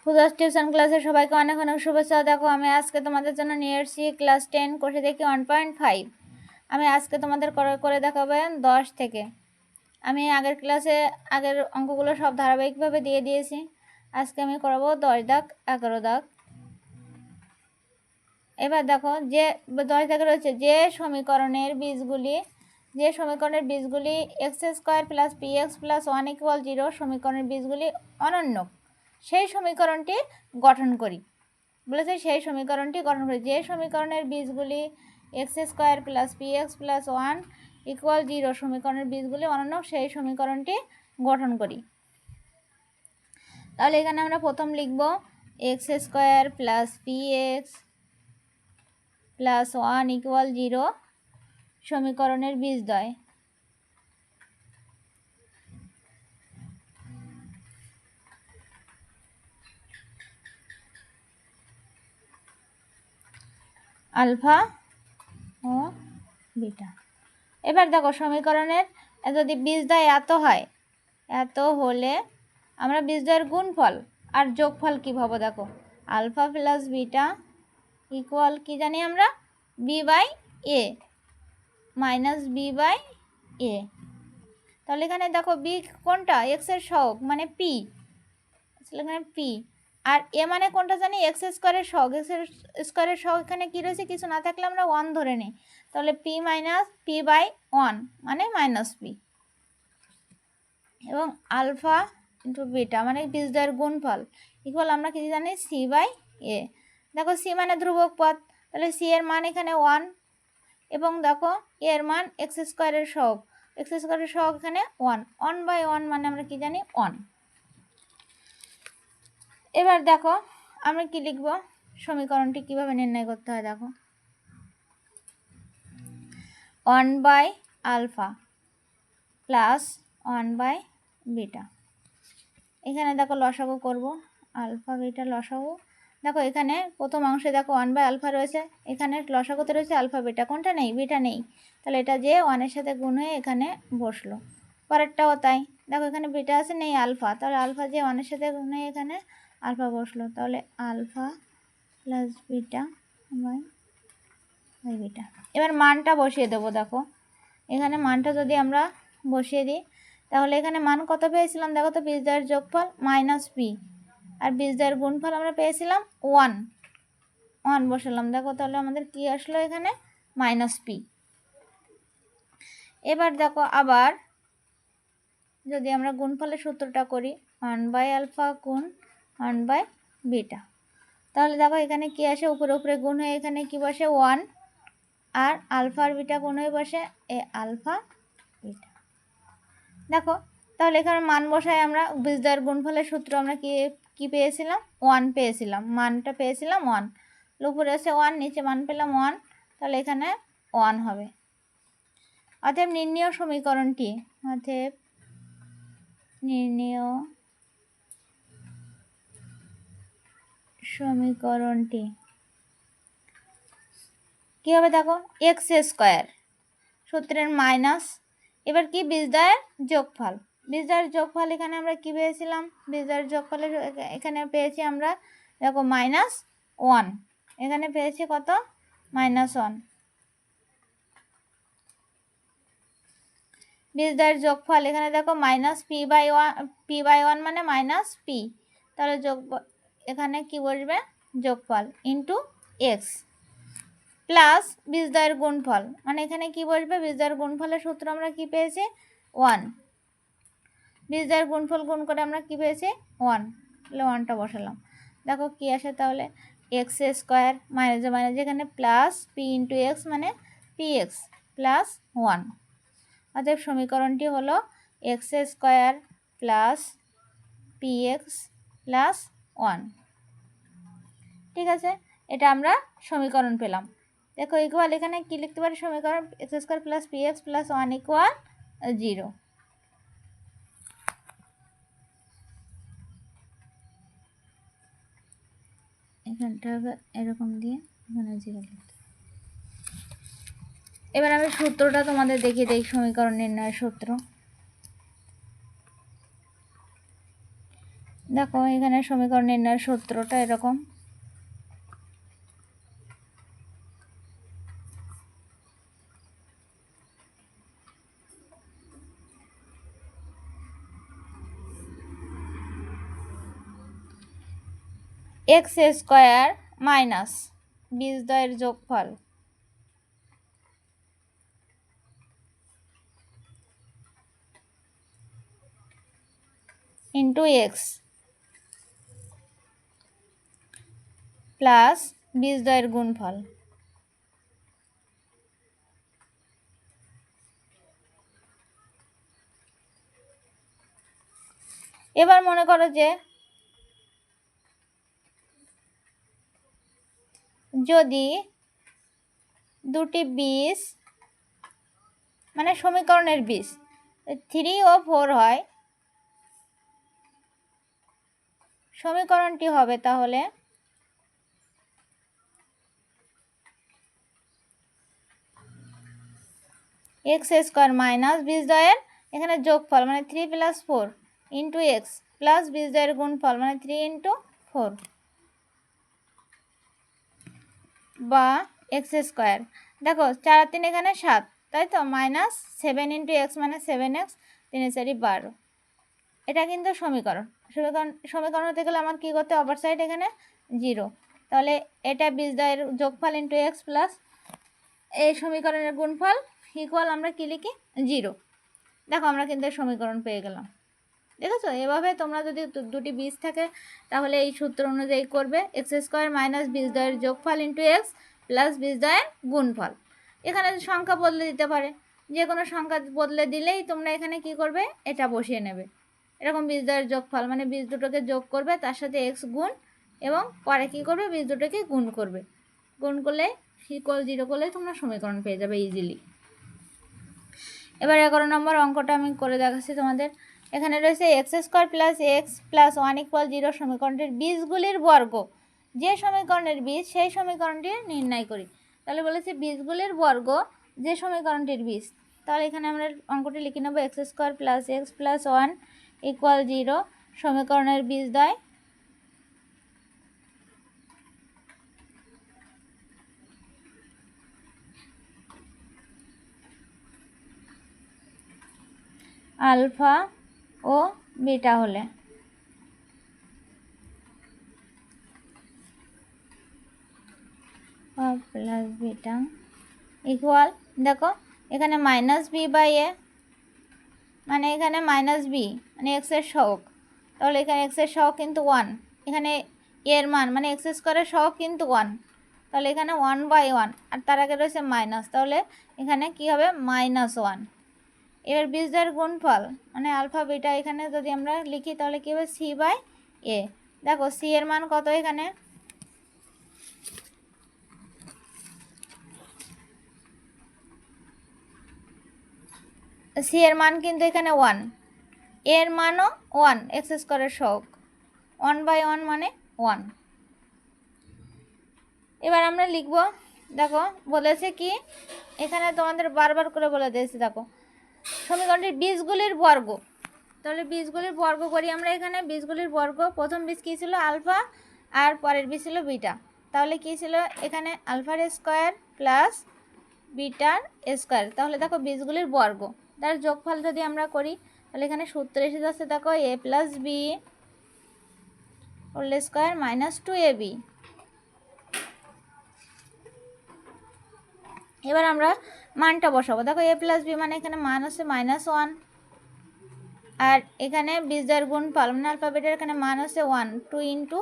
ফুদাস tuition ক্লাসে সবাইকে অনেক অনেক শুভেচ্ছা। দেখো আমি আজকে তোমাদের জন্য নিয়ে এসেছি ক্লাস 10 কোষে দেখি 1.5। আমি আজকে তোমাদের করে দেখাবো 10 থেকে। আমি আগের ক্লাসে আগের অঙ্কগুলো সব ধারাবাহিকভাবে দিয়ে দিয়েছি। আজকে আমি করাবো 10 দাগ 11 দাগ। এবার দেখো যে 10 দাগে রয়েছে যে সমীকরণের বীজগুলি x square plus P x plus 1 equal 0 সমীকরণের বীজগুলি অনন্য, সেই সমীকরণটি গঠন করি। বলেছে সেই সমীকরণটি গঠন করি। যে সমীকরণের বীজগুলি x square plus P x plus 1 equal 0 সমীকরণের বীজগুলি অনন্য, সেই সমীকরণটি গঠন করি। তাহলে এখানে আমরা প্রথম লিখব x square plus P x plus 1 equal 0 সমীকরণের বীজদ্বয়। আলফা ও বিটা। এবার দেখো সমীকরণের যদি বীজদ্বয় এত হয়, এত হলে আমরা বীজদ্বয়ের গুণফল আর যোগফল কী ভাবো? দেখো আলফা প্লাস বিটা ইকুয়াল কি জানি আমরা B by A minus B by A. তাহলে এখানে দেখো বি কোনটা? এক্সের সহগ মানে পি, এখানে পি। আর এ মানে কোনটা জানি? এক্স স্কোয়ারের সহগ। এক্স স্কোয়ারের সহগ এখানে কী রয়েছে? কিছু না থাকলে আমরা 1 ধরে নিই। তাহলে পি মাইনাস পি বাই 1 মানে মাইনাস পি। এবং আলফা ইন্টু বিটা মানে বীজদ্বয়ের গুণফল ইকুয়াল আমরা কি জানি? সি বাই এ। দেখো সি মানে ধ্রুবক পদ, তাহলে সি এর মান এখানে 1 এবং দেখো এর মান এক্স স্কোয়ারের সহগ, এক্স স্কোয়ারের সহগ এখানে 1 বাই 1 মানে আমরা কি জানি? 1। এবার দেখো আমরা কি লিখব? সমীকরণটি কিভাবে নির্ণয় করতে হয় দেখো 1 by alpha plus 1 by beta. এখানে দেখো লসাগু করব, আলফা বিটা লসাগু। দেখো এখানে প্রথম অংশে দেখো 1 বাই আলফা রয়েছে, এখানে লসাগুতে রয়েছে আলফা বিটা, কোনটা নেই? বিটা নেই। তাহলে এটা যে 1-এর সাথে গুণ হয়ে এখানে বসলো। পরেরটাও তাই, দেখো এখানে বিটা আছে, নেই আলফা, তাহলে আলফা যে 1-এর সাথে গুণ হয়ে এখানে আলফা বসলো। তাহলে alpha plus beta by beta. এবার মানটা বসিয়ে দেবো। দেখো এখানে মানটা যদি আমরা বসিয়ে দিই তাহলে এখানে মান কত পেয়েছিলাম? দেখো তো বীজদ্বয়ের যোগফল মাইনাস পি আর বীজদ্বয়ের গুণফল আমরা পেয়েছিলাম 1 বসালাম। দেখো তাহলে আমাদের কি আসলো? এখানে মাইনাস পি। এবার দেখো আবার যদি আমরা গুণফলের সূত্রটা করি 1 বাই আলফা গুণ 1 বাই বিটা, তাহলে দেখো এখানে কি আসে? উপরে উপরে গুণ হয়ে এখানে কি বসে? 1 আর আলফা আর বিটা গুণ হয়ে বসে এ আলফা বিটা। দেখো তাহলে এখানে মান বসায় আমরা বীজদ্বয়ের গুণফলের সূত্র আমরা কি পেয়েছিলাম? 1 পেয়েছিলাম, মানটা পেয়েছিলাম 1। উপরে আছে 1, নিচে মান পেলাম 1, তাহলে এখানে 1 হবে। অতএব নির্ণেয় সমীকরণটি কি হবে? দেখো এক্স স্কোয়ার সূত্রের মাইনাস, এবার কি বীজদ্বয়ের যোগফল। বীজদ্বয়ের যোগফল এখানে আমরা কি পেয়েছিলাম? বীজদ্বয়ের যোগফলের এখানে পেয়েছি আমরা দেখো -1, এখানে পেয়েছি কত? -1। বীজদ্বয়ের যোগফল এখানে দেখো মাইনাস পি বাই 1 মানে মাইনাস পি, তাহলে এখানে কি বসবে? যোগফল ইন্টু এক্স প্লাস বীজদ্বয়ের গুণফল মানে এখানে কি বসবে? বীজদ্বয়ের গুণফলের সূত্র আমরা কি পেয়েছি? 1। বীজদ্বয়ের গুণফল গুণ করে আমরা কি পেয়েছি? 1, তাহলে 1টা বসালাম। দেখো কি আসে? তাহলে এক্স স্কোয়ার মাইনাস যেখানে প্লাস পি ইন্টু এক্স মানে পি এক্স প্লাস 1। অতএব সমীকরণটি হলো x square plus P x plus 1। ঠিক আছে, এটা আমরা সমীকরণ পেলাম। দেখো ইকুয়াল এখানে কি লিখতে পারি? সমীকরণ x square plus P x plus 1 equal 0। এখানটা এরকম দিয়ে এখানে 0 লিখতে। এবার আমি সূত্রটা তোমাদের দেখিয়ে দিই, সমীকরণ নির্ণয়ের সূত্র। দেখো এখানে সমীকরণ নির্ণয়ের সূত্রটা এরকম। এক্স স্কোয়ার মাইনাস বীজদ্বয়ের যোগফল ইন্টু এক্স প্লাস বীজদ্বয়ের গুণফল। এবার মনে করো যে যদি দুটি বীজ মানে সমীকরণের বীজ 3 ও 4 হয়, সমীকরণটি হবে তাহলে এক্স স্কোয়ার মাইনাস বীজদ্বয়ের এখানে যোগফল মানে 3 + 4 ইন্টু এক্স প্লাস বীজদ্বয়ের গুণফল মানে 3 × 4 বা এক্স স্কোয়ার। দেখো 4 আর 3 এখানে 7, তাই তো, মাইনাস 7 × এক্স মানে 7x, 3 × 4 = 12। এটা কিন্তু সমীকরণ হতে গেলে আমার কী করতে, অপর সাইড এখানে 0, তাহলে এটা বীজদ্বয়ের যোগফল ইন্টু এক্স প্লাস এই সমীকরণের গুণফল ইকুয়াল আমরা কী লিখি 0। দেখো আমরা কিন্তু সমীকরণ পেয়ে গেলাম। দেখেছো, এভাবে তোমরা যদি দুটি বীজ থাকে তাহলে এই সূত্র অনুযায়ী করবে, এক্স স্কোয়ার মাইনাস বীজদ্বয়ের যোগফল ইন্টু এক্স প্লাস বীজদ্বয়ের গুণফল। এখানে সংখ্যা বদলে দিতে পারে, যে কোনো সংখ্যা বদলে দিলেই তোমরা এখানে কি করবে, এটা বসিয়ে নেবে। এরকম বীজদ্বয়ের যোগফল মানে বীজ দুটোকে যোগ করবে, তার সাথে এক্স গুণ, এবং পরে কী করবে, বীজ দুটোকে গুণ করবে। গুণ করলে ইকুয়াল 0 করলেই তোমরা সমীকরণ পেয়ে যাবে ইজিলি। এবার 11 নম্বর অঙ্কটা আমি করে দেখাচ্ছি তোমাদের। এখানে রয়েছে x square plus x plus 1 = 0 সমীকরণটির বীজগুলির বর্গ। যে সমীকরণের বীজ সেই সমীকরণটি নির্ণয় করি। তাহলে বলেছে বীজগুলির বর্গ যে সমীকরণটির বীজ। তাহলে এখানে আমরা অঙ্কটি লিখে নেব, x square plus x plus 1 = 0 সমীকরণের বীজদ্বয় আলফা ও বিটা হলে প্লাস বিটা ইকুয়াল, দেখো এখানে -b/a মানে এখানে -b মানে এক্সের সহগ, তাহলে এখানে এক্সের সহগ কিন্তু 1, এখানে এর মান মানে এক্স স্কোয়ারের সহগ কিন্তু 1, তাহলে এখানে 1/1 আর তার আগে রয়েছে মাইনাস, তাহলে এখানে কি হবে -1। এবার বীজদ্বয়ের গুণফল মানে আলফা বিটা এখানে যদি আমরা লিখি তাহলে কী হবে c/a। দেখো c এর মান কত, এখানে সি এর মান কিন্তু এখানে 1, এর মানও 1, এক্স স্কোয়ারের সহগ 1/1 মানে 1। এবার আমরা লিখব, দেখো বলেছে কি এখানে তোমাদের বারবার করে বলে দিয়েছি, দেখো সমীকরণটির বীজগুলির বর্গ। তাহলে বীজগুলির বর্গ করি আমরা। এখানে বীজগুলির বর্গ, প্রথম বীজ কী ছিল আলফা আর পরের বীজ ছিল বিটা, তাহলে কী ছিল এখানে আলফার স্কোয়ার প্লাস বিটার স্কোয়ার। তাহলে দেখো বীজগুলির বর্গ তার যোগফল যদি আমরা করি তাহলে এখানে সূত্র এসে যাচ্ছে, দেখো a + b whole square -2ab। এবার আমরা মানটা বসাবো, দেখো a + b মানে এখানে মান হচ্ছে -1, আর এখানে বীজদ্বয়ের গুণফল মানে আলফা বিটার এখানে মান হচ্ছে 1, 2 ×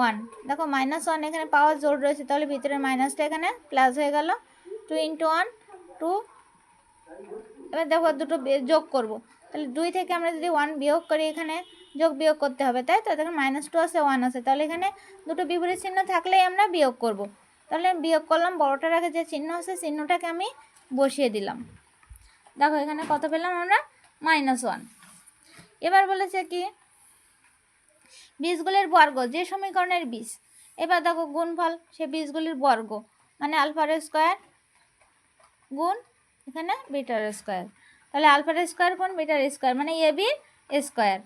1। দেখো -1 এখানে পাওয়ার জোর রয়েছে, তাহলে ভিতরে মাইনাসটা এখানে প্লাস হয়ে গেল, 2 × 1 2। এবার দেখো দুটো যোগ করব, তাহলে 2 থেকে আমরা যদি 1 বিয়োগ করি, এখানে যোগ বিয়োগ করতে হবে, তাই তো। দেখো -2 আছে 1 আছে, তাহলে এখানে দুটো বিপরীত চিহ্ন থাকলেই আমরা বিয়োগ করব। তাহলে বিয়োগ করলাম, বড়টার আগে যে চিহ্ন আছে চিহ্নটাকে আমি বসিয়ে দিলাম। দেখো এখানে কত পেলাম আমরা, -1। এবার বলেছে কি বীজগুলির বর্গ যে সমীকরণের বীজ। এবার দেখো গুণফল সে বীজগুলির বর্গ মানে আলফার স্কোয়ার গুণ এখানে বিটার স্কোয়ার, তাহলে আলফার স্কোয়ার গুণ বিটার স্কোয়ার মানে ab স্কোয়ার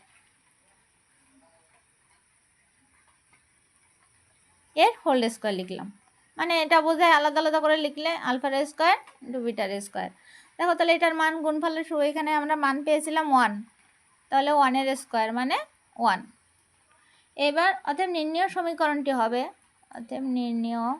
এর হোল স্কোয়ার লিখলাম, মানে এটা বোঝায় আলাদা আলাদা করে লিখলে আলফার স্কোয়ার ইন্টু বিটার স্কোয়ার। দেখো তাহলে এটার মান গুণফলের এখানে আমরা মান পেয়েছিলাম 1, তাহলে 1 এর স্কোয়ার মানে 1। এবার অতএব নির্ণয় সমীকরণটি হবে, অতএব নির্ণয়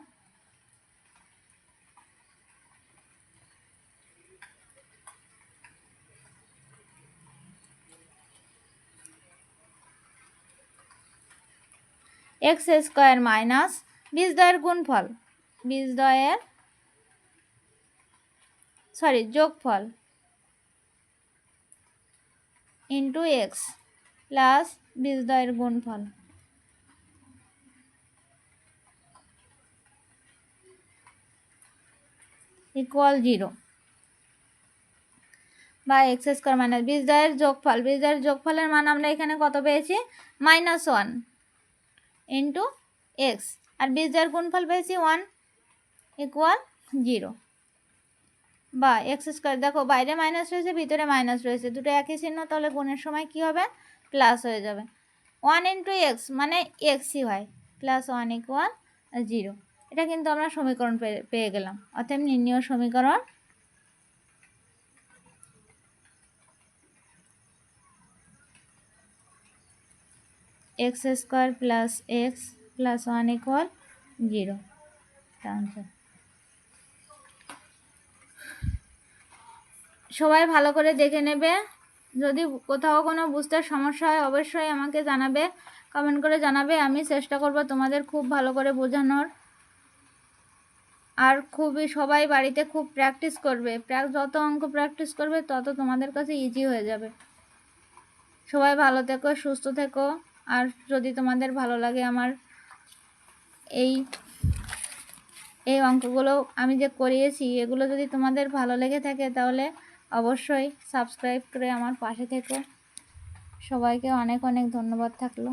এক্স স্কোয়ার মাইনাস বীজদ্বয়ের গুণফল, বীজদ্বয়ের যোগফল ইন্টু এক্স প্লাস বীজদ্বয়ের গুণফল ইকুয়াল 0, বা এক্স স্কোয়ার মাইনাস বীজদ্বয়ের যোগফল, বীজদ্বয়ের যোগফলের মান আমরা এখানে কত পেয়েছি -1 ইন্টু এক্স, আর বীজদ্বয়ের গুণফল পেয়েছি 1 ইকুয়াল 0, বা এক্স স্কোয়ার, দেখো বাইরে মাইনাস রয়েছে ভিতরে মাইনাস রয়েছে, দুটো একই চিহ্ন, তাহলে গুণের সময় কি হবে প্লাস হয়ে যাবে। 1 ইন্টু এক্স মানে এক্সই হয়, প্লাস 1 ইকুয়াল 0। এটা কিন্তু আমরা সমীকরণ পেয়ে গেলাম। অতএব নির্ণয় সমীকরণ x square plus x plus 1 equal 0। সবাই ভালো করে দেখে নেবে, যদি কোথাও কোনো বুঝতে সমস্যা হয় অবশ্যই আমাকে জানাবে, কমেন্ট করে জানাবে, আমি চেষ্টা করব তোমাদের খুব ভালো করে বোঝানোর। আর সবাই বাড়িতে খুব প্র্যাকটিস করবে, যত অঙ্ক প্র্যাকটিস করবে তত তোমাদের কাছে ইজি হয়ে যাবে। সবাই ভালো থেকো, সুস্থ থেকো। আর যদি তোমাদের ভালো লাগে আমার এই অঙ্কগুলো আমি যে করিয়েছি এগুলো যদি তোমাদের ভালো লেগে থাকে তাহলে অবশ্যই সাবস্ক্রাইব করে আমার পাশে থেকো। সবাইকে অনেক অনেক ধন্যবাদ থাকলো।